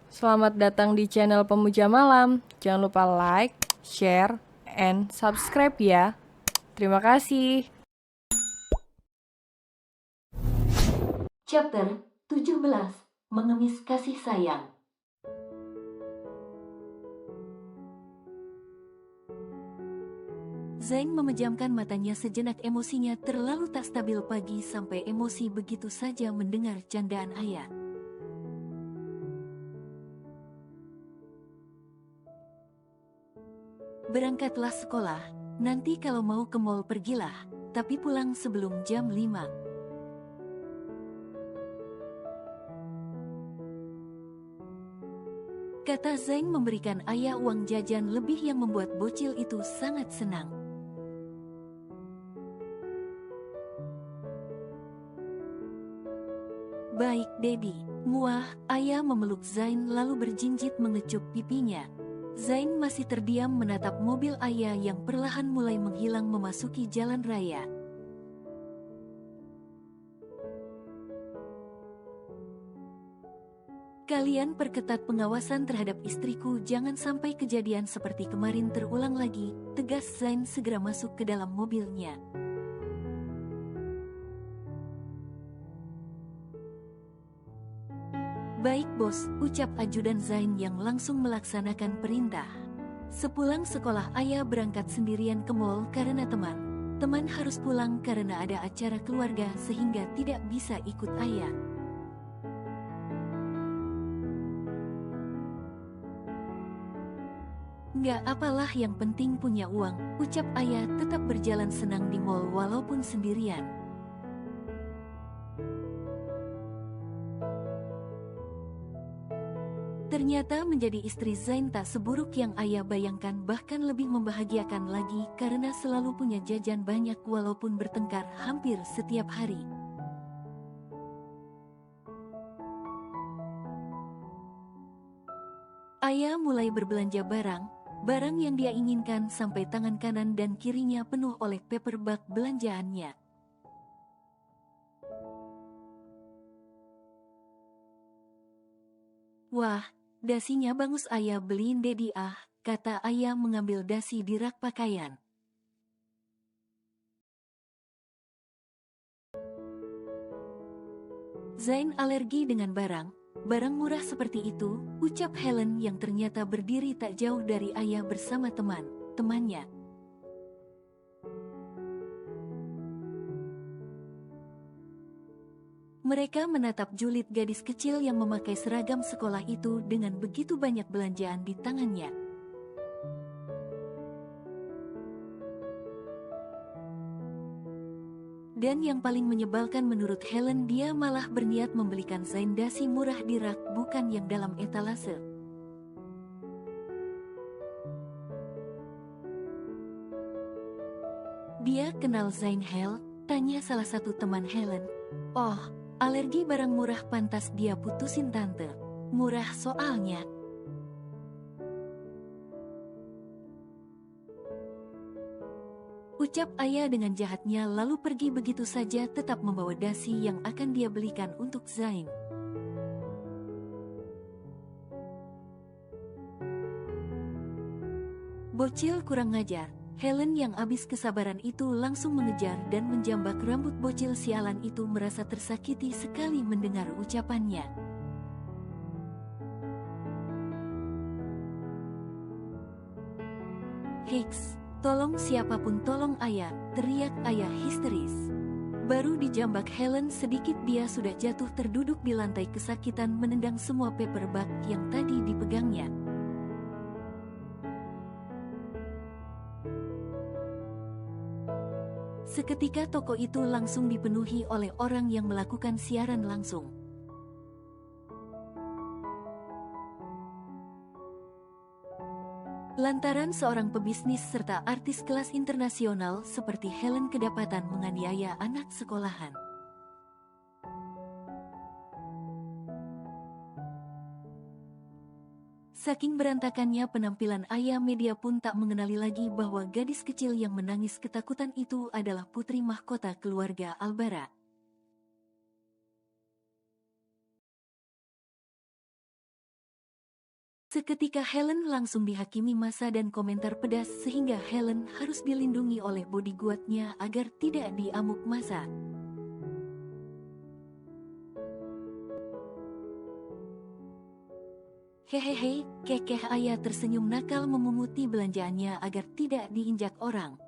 Selamat datang di channel Pemuja Malam. Jangan lupa like, share, and subscribe ya. Terima kasih. Chapter 17. Mengemis Kasih Sayang. Zain memejamkan matanya sejenak, emosinya terlalu tak stabil pagi sampai emosi begitu saja mendengar candaan ayah. Berangkatlah sekolah, nanti kalau mau ke mall pergilah, tapi pulang sebelum jam 5. Kata Zain memberikan ayah uang jajan lebih yang membuat bocil itu sangat senang. Baik, Dedi. Muah, ayah memeluk Zain lalu berjinjit mengecup pipinya. Zain masih terdiam menatap mobil ayah yang perlahan mulai menghilang memasuki jalan raya. Kalian perketat pengawasan terhadap istriku, jangan sampai kejadian seperti kemarin terulang lagi, tegas Zain segera masuk ke dalam mobilnya. Baik bos, ucap ajudan Zain yang langsung melaksanakan perintah. Sepulang sekolah ayah berangkat sendirian ke mall karena teman harus pulang karena ada acara keluarga sehingga tidak bisa ikut ayah. Nggak apalah, yang penting punya uang, ucap ayah tetap berjalan senang di mall walaupun sendirian. Ternyata menjadi istri Zain tak seburuk yang ayah bayangkan, bahkan lebih membahagiakan lagi karena selalu punya jajan banyak walaupun bertengkar hampir setiap hari. Ayah mulai berbelanja barang yang dia inginkan sampai tangan kanan dan kirinya penuh oleh paper bag belanjaannya. Wah, dasinya bagus, ayah beliin Dedi kata ayah mengambil dasi di rak pakaian. Zain alergi dengan barang murah seperti itu, ucap Helen yang ternyata berdiri tak jauh dari ayah bersama temannya. Mereka menatap julid gadis kecil yang memakai seragam sekolah itu dengan begitu banyak belanjaan di tangannya. Dan yang paling menyebalkan menurut Helen, dia malah berniat membelikan Zain dasi murah di rak, bukan yang dalam etalase. Dia kenal Zain, Hel? Tanya salah satu teman Helen. Oh, alergi barang murah, pantas dia putusin tante. Murah soalnya. Ucap ayah dengan jahatnya lalu pergi begitu saja, tetap membawa dasi yang akan dia belikan untuk Zain. Bocil kurang ngajar. Helen yang habis kesabaran itu langsung mengejar dan menjambak rambut bocil sialan itu, merasa tersakiti sekali mendengar ucapannya. Hiks, tolong siapapun tolong ayah, teriak ayah histeris. Baru dijambak Helen sedikit dia sudah jatuh terduduk di lantai kesakitan menendang semua paper bag yang tadi dipegangnya. Seketika toko itu langsung dipenuhi oleh orang yang melakukan siaran langsung. Lantaran seorang pebisnis serta artis kelas internasional seperti Helen kedapatan menganiaya anak sekolahan. Saking berantakannya penampilan ayah, media pun tak mengenali lagi bahwa gadis kecil yang menangis ketakutan itu adalah putri mahkota keluarga Albara. Seketika Helen langsung dihakimi massa dan komentar pedas sehingga Helen harus dilindungi oleh bodyguardnya agar tidak diamuk massa. Hehehe, kekeh ayah tersenyum nakal memunguti belanjaannya agar tidak diinjak orang.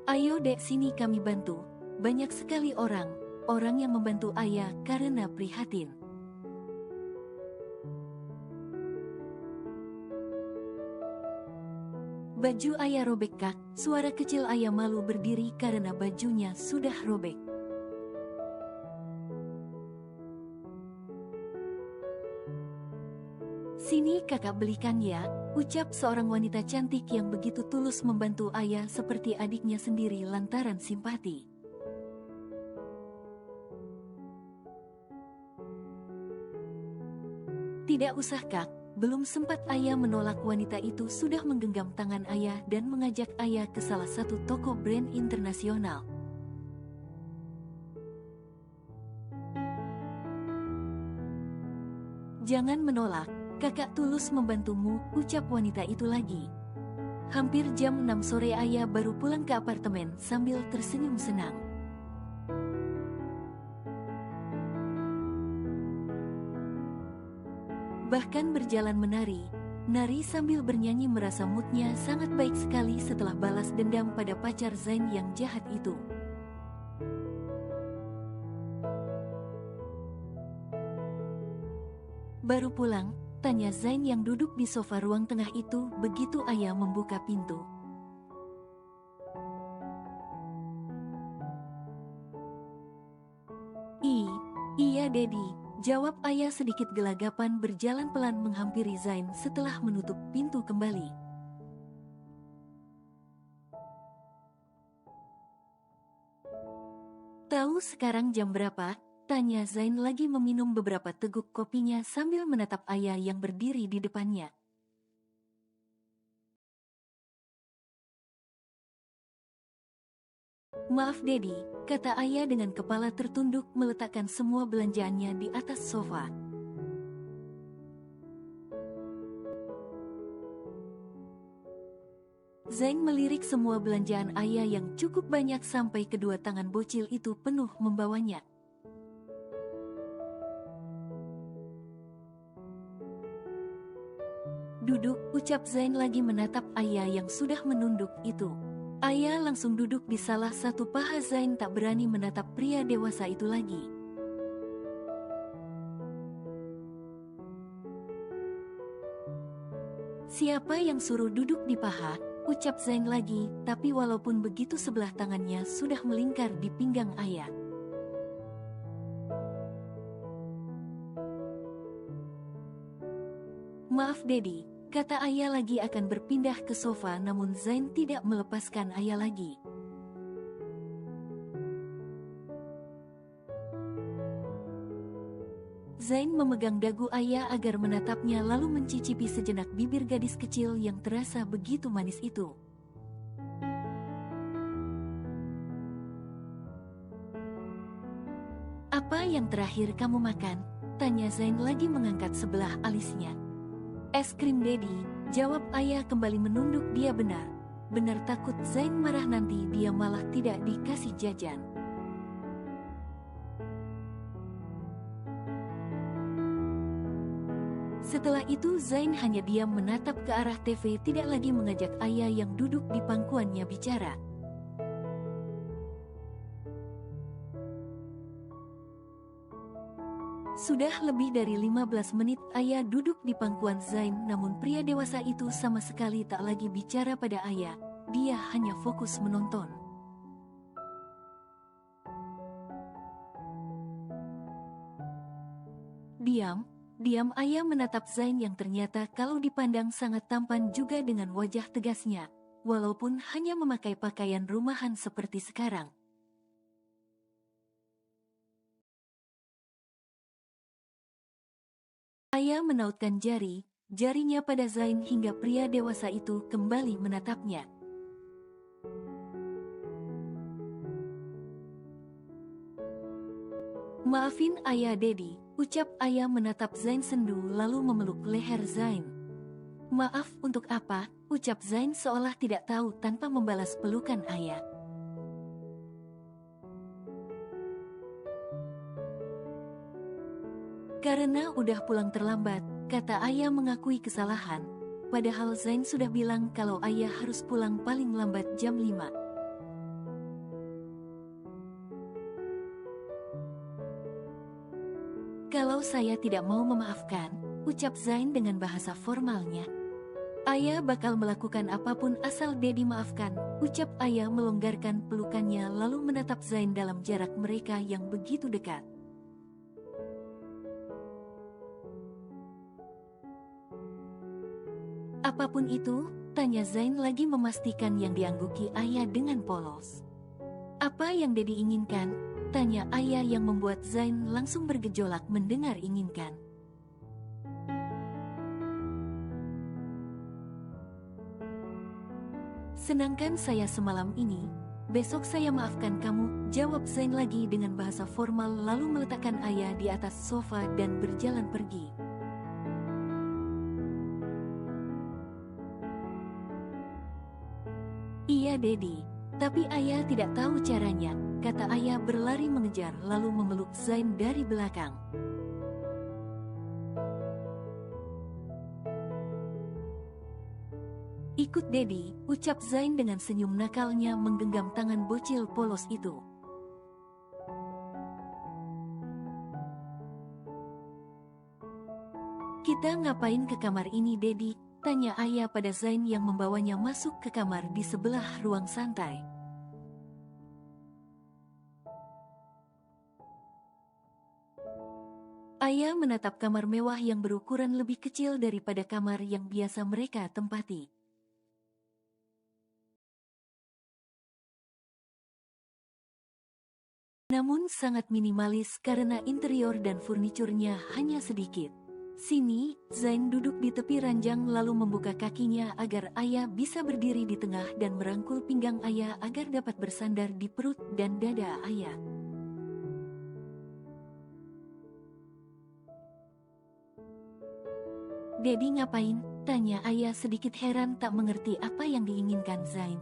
Ayo dek sini kami bantu, banyak sekali orang yang membantu ayah karena prihatin. Baju ayah robek kak, suara kecil ayah malu berdiri karena bajunya sudah robek. Sini kakak belikan ya, ucap seorang wanita cantik yang begitu tulus membantu ayah seperti adiknya sendiri lantaran simpati. Tidak usah kak, belum sempat ayah menolak wanita itu sudah menggenggam tangan ayah dan mengajak ayah ke salah satu toko brand internasional. Jangan menolak, kakak tulus membantumu, ucap wanita itu lagi. Hampir jam 6 sore ayah baru pulang ke apartemen sambil tersenyum senang. Bahkan berjalan menari sambil bernyanyi merasa moodnya sangat baik sekali setelah balas dendam pada pacar Zain yang jahat itu. Baru pulang, tanya Zain yang duduk di sofa ruang tengah itu begitu ayah membuka pintu. Iya Dedi, jawab ayah sedikit gelagapan berjalan pelan menghampiri Zain setelah menutup pintu kembali. Tahu sekarang jam berapa? Tanya Zain lagi meminum beberapa teguk kopinya sambil menatap ayah yang berdiri di depannya. Maaf Dedi, kata ayah dengan kepala tertunduk meletakkan semua belanjaannya di atas sofa. Zain melirik semua belanjaan ayah yang cukup banyak sampai kedua tangan bocil itu penuh membawanya. Duduk, ucap Zain lagi menatap ayah yang sudah menunduk itu. Ayah langsung duduk di salah satu paha Zain tak berani menatap pria dewasa itu lagi. Siapa yang suruh duduk di paha? Ucap Zain lagi, tapi walaupun begitu sebelah tangannya sudah melingkar di pinggang ayah. Maaf Dedi, kata ayah lagi akan berpindah ke sofa namun Zain tidak melepaskan ayah lagi. Zain memegang dagu ayah agar menatapnya lalu mencicipi sejenak bibir gadis kecil yang terasa begitu manis itu. Apa yang terakhir kamu makan? Tanya Zain lagi mengangkat sebelah alisnya. Es krim Dedi, jawab ayah kembali menunduk dia benar takut Zain marah nanti dia malah tidak dikasih jajan. Setelah itu Zain hanya diam menatap ke arah TV tidak lagi mengajak ayah yang duduk di pangkuannya bicara. Sudah lebih dari 15 menit ayah duduk di pangkuan Zain namun pria dewasa itu sama sekali tak lagi bicara pada ayah, dia hanya fokus menonton. Diam ayah menatap Zain yang ternyata kalau dipandang sangat tampan juga dengan wajah tegasnya, walaupun hanya memakai pakaian rumahan seperti sekarang. Ayah menautkan jarinya pada Zain hingga pria dewasa itu kembali menatapnya. Maafin ayah Dedi, ucap ayah menatap Zain sendu lalu memeluk leher Zain. Maaf untuk apa, ucap Zain seolah tidak tahu tanpa membalas pelukan ayah. Karena udah pulang terlambat, kata ayah mengakui kesalahan. Padahal Zain sudah bilang kalau ayah harus pulang paling lambat jam 5. Kalau saya tidak mau memaafkan, ucap Zain dengan bahasa formalnya. Ayah bakal melakukan apapun asal Dedi maafkan, ucap ayah melonggarkan pelukannya lalu menatap Zain dalam jarak mereka yang begitu dekat. Apapun itu, tanya Zain lagi memastikan yang diangguki ayah dengan polos. Apa yang Dedi inginkan? Tanya ayah yang membuat Zain langsung bergejolak mendengar inginkan. Senangkan saya semalam ini, besok saya maafkan kamu, jawab Zain lagi dengan bahasa formal lalu meletakkan ayah di atas sofa dan berjalan pergi. Iya Dedi, tapi ayah tidak tahu caranya, kata ayah berlari mengejar lalu memeluk Zain dari belakang. Ikut Dedi, ucap Zain dengan senyum nakalnya menggenggam tangan bocil polos itu. Kita ngapain ke kamar ini Dedi? Tanya ayah pada Zain yang membawanya masuk ke kamar di sebelah ruang santai. Ayah menatap kamar mewah yang berukuran lebih kecil daripada kamar yang biasa mereka tempati. Namun sangat minimalis karena interior dan furniturnya hanya sedikit. Sini, Zain duduk di tepi ranjang lalu membuka kakinya agar ayah bisa berdiri di tengah dan merangkul pinggang ayah agar dapat bersandar di perut dan dada ayah. Dedi ngapain? Tanya ayah sedikit heran tak mengerti apa yang diinginkan Zain.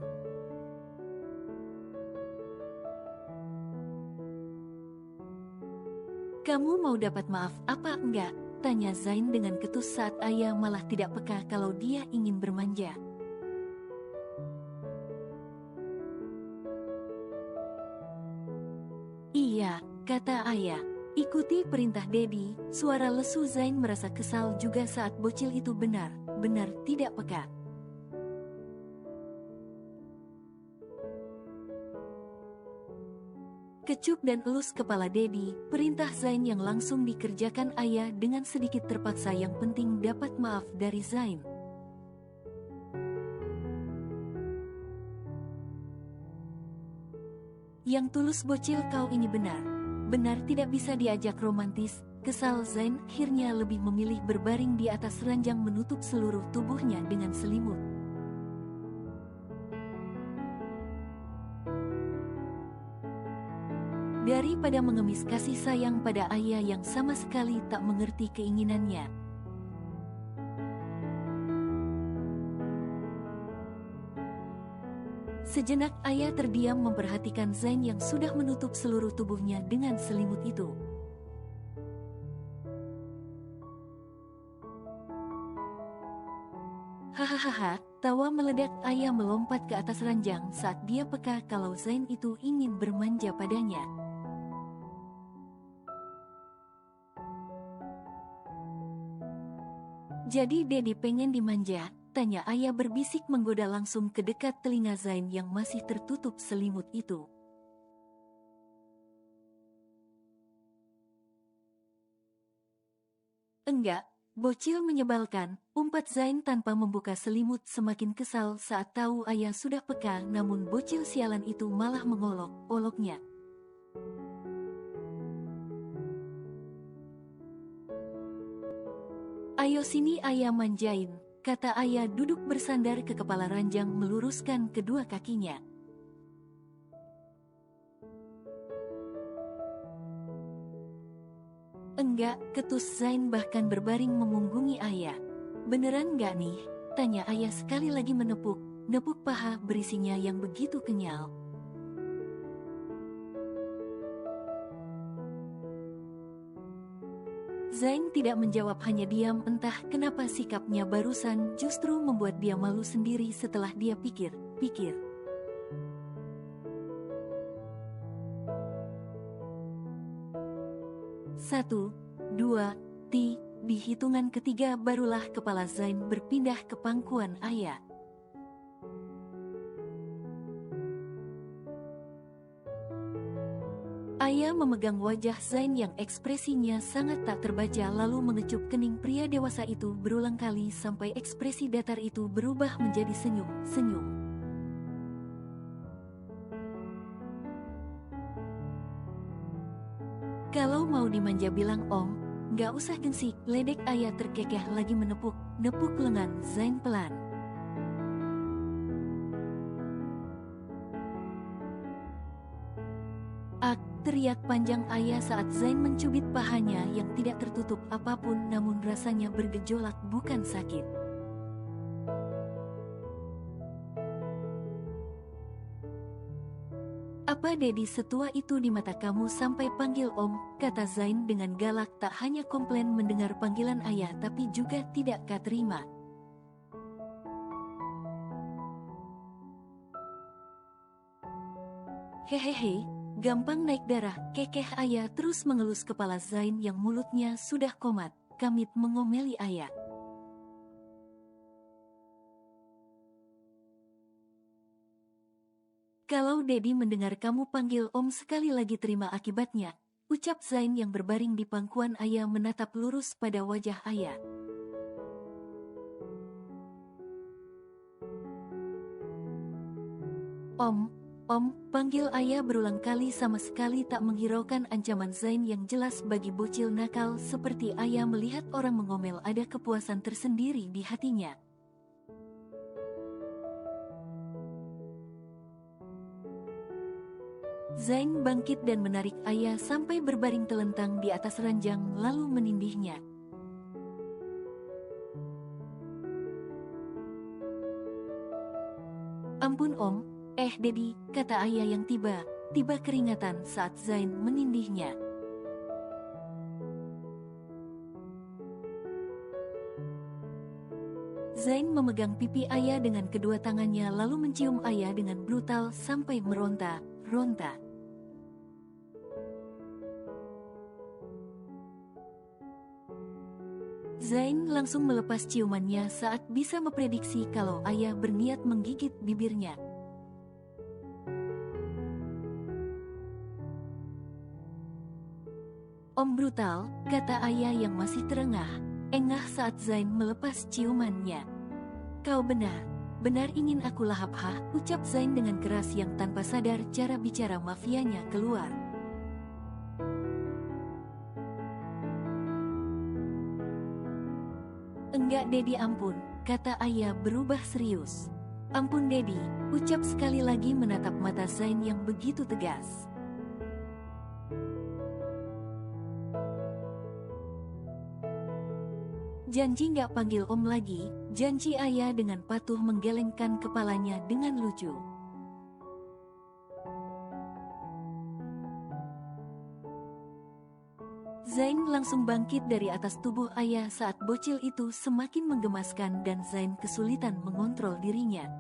Kamu mau dapat maaf apa enggak? Tanya Zain dengan ketus saat ayah malah tidak peka kalau dia ingin bermanja. Iya, kata ayah. Ikuti perintah Dedi, suara lesu Zain merasa kesal juga saat bocil itu benar-benar tidak peka. Kecup dan elus kepala Dedi, perintah Zain yang langsung dikerjakan ayah dengan sedikit terpaksa yang penting dapat maaf dari Zain. Yang tulus bocil kau ini benar tidak bisa diajak romantis, kesal Zain akhirnya lebih memilih berbaring di atas ranjang menutup seluruh tubuhnya dengan selimut. Daripada mengemis kasih sayang pada ayah yang sama sekali tak mengerti keinginannya. Sejenak ayah terdiam memperhatikan Zain yang sudah menutup seluruh tubuhnya dengan selimut itu. Hahaha, tawa meledak ayah melompat ke atas ranjang saat dia peka kalau Zain itu ingin bermanja padanya. Jadi Dedi pengen dimanja, tanya ayah berbisik menggoda langsung ke dekat telinga Zain yang masih tertutup selimut itu. Enggak, bocil menyebalkan, umpat Zain tanpa membuka selimut semakin kesal saat tahu ayah sudah peka namun bocil sialan itu malah mengolok-oloknya. Ayo sini ayah manjain, kata ayah duduk bersandar ke kepala ranjang meluruskan kedua kakinya. Enggak, ketus Zain bahkan berbaring memunggungi ayah. Beneran nggak nih? Tanya ayah sekali lagi menepuk paha berisinya yang begitu kenyal. Zain tidak menjawab, hanya diam. Entah kenapa sikapnya barusan justru membuat dia malu sendiri setelah dia pikir-pikir. Satu, dua, di hitungan ketiga barulah kepala Zain berpindah ke pangkuan ayah. Ayah memegang wajah Zain yang ekspresinya sangat tak terbaca lalu mengecup kening pria dewasa itu berulang kali sampai ekspresi datar itu berubah menjadi senyum. Kalau mau dimanja bilang om, nggak usah gengsi, ledek ayah terkekeh lagi menepuk lengan Zain pelan. Ak, teriak panjang ayah saat Zain mencubit pahanya yang tidak tertutup apapun namun rasanya bergejolak bukan sakit. Apa Dedi setua itu di mata kamu sampai panggil om, kata Zain dengan galak, tak hanya komplain mendengar panggilan ayah tapi juga tidak terima. Hehehe, gampang naik darah, kekeh ayah terus mengelus kepala Zain yang mulutnya sudah komat, kamit mengomeli ayah. Kalau Dedi mendengar kamu panggil om sekali lagi terima akibatnya, ucap Zain yang berbaring di pangkuan ayah menatap lurus pada wajah ayah. Om, panggil ayah berulang kali sama sekali tak menghiraukan ancaman Zain yang jelas bagi bocil nakal seperti ayah melihat orang mengomel ada kepuasan tersendiri di hatinya. Zain bangkit dan menarik ayah sampai berbaring telentang di atas ranjang lalu menindihnya. Ampun om, Dedi, kata ayah yang tiba keringatan saat Zain menindihnya. Zain memegang pipi ayah dengan kedua tangannya lalu mencium ayah dengan brutal sampai meronta-ronta. Zain langsung melepas ciumannya saat bisa memprediksi kalau ayah berniat menggigit bibirnya. Om brutal, kata ayah yang masih terengah-engah saat Zain melepas ciumannya. Kau benar ingin aku lahap, ucap Zain dengan keras yang tanpa sadar cara bicara mafianya keluar. Enggak Dedi, ampun, kata ayah berubah serius. Ampun Dedi, ucap sekali lagi menatap mata Zain yang begitu tegas. Janji nggak panggil om lagi, janji ayah dengan patuh menggelengkan kepalanya dengan lucu. Zain langsung bangkit dari atas tubuh ayah saat bocil itu semakin menggemaskan dan Zain kesulitan mengontrol dirinya.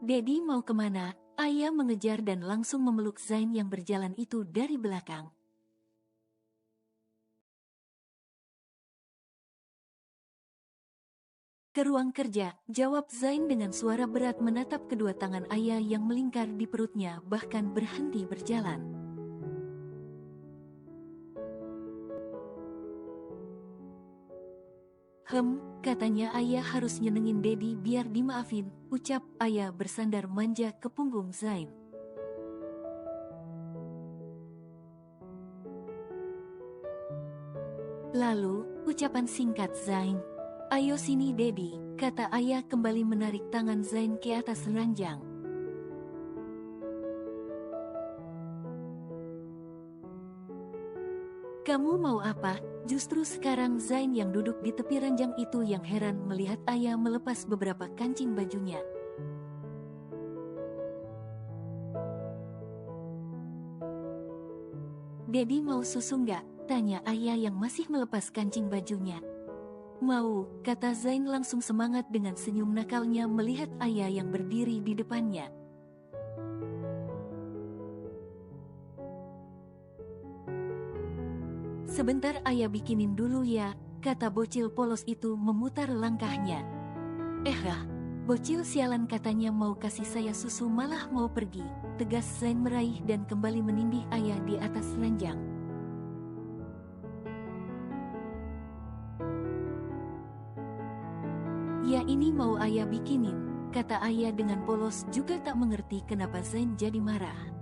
Dedi mau kemana? Ayah mengejar dan langsung memeluk Zain yang berjalan itu dari belakang. Ke ruang kerja, jawab Zain dengan suara berat menatap kedua tangan ayah yang melingkar di perutnya bahkan berhenti berjalan. Katanya ayah harus nyenengin Dedi biar dimaafin, ucap ayah bersandar manja ke punggung Zain. Lalu, ucapan singkat Zain. Ayo sini Dedi, kata ayah kembali menarik tangan Zain ke atas ranjang. Kamu mau apa? Justru sekarang Zain yang duduk di tepi ranjang itu yang heran melihat ayah melepas beberapa kancing bajunya. Dedi mau susu nggak? Tanya ayah yang masih melepas kancing bajunya. Mau, kata Zain langsung semangat dengan senyum nakalnya melihat ayah yang berdiri di depannya. Sebentar ayah bikinin dulu ya, kata bocil polos itu memutar langkahnya. Bocil sialan katanya mau kasih saya susu malah mau pergi, tegas Zain meraih dan kembali menindih ayah di atas ranjang. Ya ini mau ayah bikinin, kata ayah dengan polos juga tak mengerti kenapa Zain jadi marah.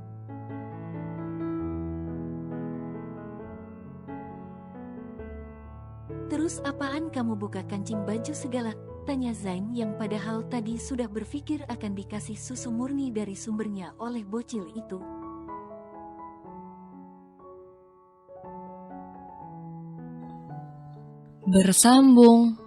Terus apaan kamu buka kancing baju segala? Tanya Zain yang padahal tadi sudah berpikir akan dikasih susu murni dari sumbernya oleh bocil itu. Bersambung.